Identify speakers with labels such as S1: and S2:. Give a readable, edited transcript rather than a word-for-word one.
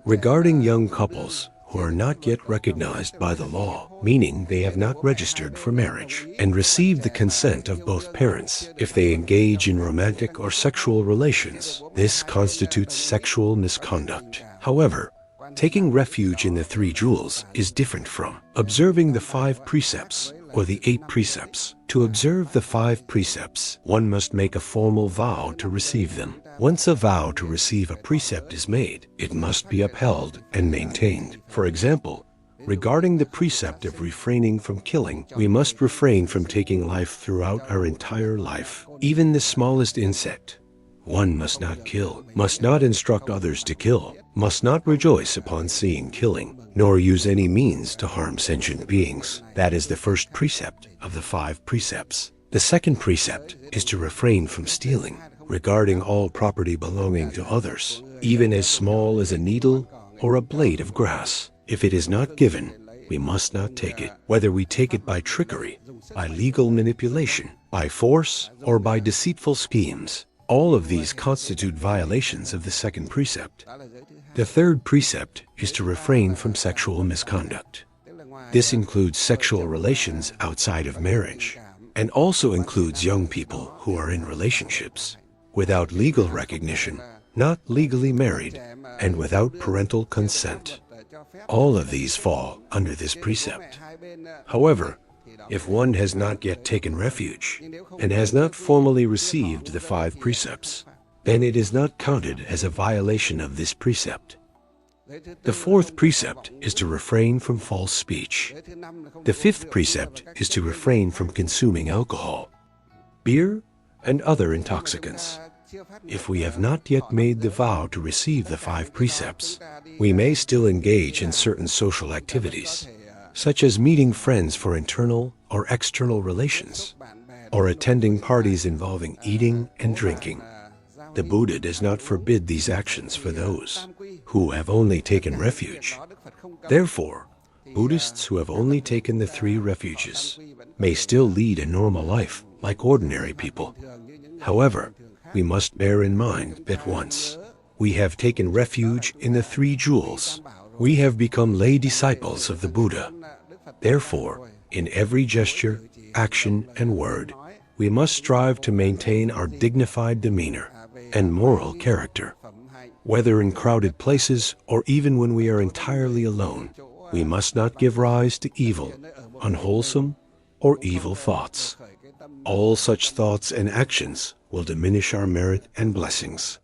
S1: Regarding young couples who are not yet recognized by the law, meaning they have not registered for marriage and received the consent of both parents, if they engage in romantic or sexual relations, this constitutes sexual misconduct. However, taking refuge in the three jewels is different from observing the 5 precepts or the 8 precepts. To observe the 5 precepts, one must make a formal vow to receive them. Once a vow to receive a precept is made, it must be upheld and maintained. For example, regarding the precept of refraining from killing, we must refrain from taking life throughout our entire life, even the smallest insect. One must not kill, must not instruct others to kill, must not rejoice upon seeing killing, nor use any means to harm sentient beings. That is the first precept of the 5 precepts. The second precept is to refrain from stealing, regarding all property belonging to others, even as small as a needle or a blade of grass. If it is not given, we must not take it, whether we take it by trickery, by legal manipulation, by force, or by deceitful schemes. All of these constitute violations of the second precept. The third precept is to refrain from sexual misconduct. This includes sexual relations outside of marriage, and also includes young people who are in relationships without legal recognition, not legally married, and without parental consent. All of these fall under this precept. However, if one has not yet taken refuge and has not formally received the 5 precepts, then it is not counted as a violation of this precept. The 4th precept is to refrain from false speech. The 5th precept is to refrain from consuming alcohol, beer, and other intoxicants. If we have not yet made the vow to receive the 5 precepts, we may still engage in certain social activities, such as meeting friends for internal or external relations, or attending parties involving eating and drinking. The Buddha does not forbid these actions for those who have only taken refuge. Therefore, Buddhists who have only taken the 3 refuges may still lead a normal life like ordinary people. However, we must bear in mind that once we have taken refuge in the 3 jewels, we have become lay disciples of the Buddha. Therefore, in every gesture, action, and word, we must strive to maintain our dignified demeanor and moral character. Whether in crowded places or even when we are entirely alone, we must not give rise to evil, unwholesome, or evil thoughts. All such thoughts and actions will diminish our merit and blessings.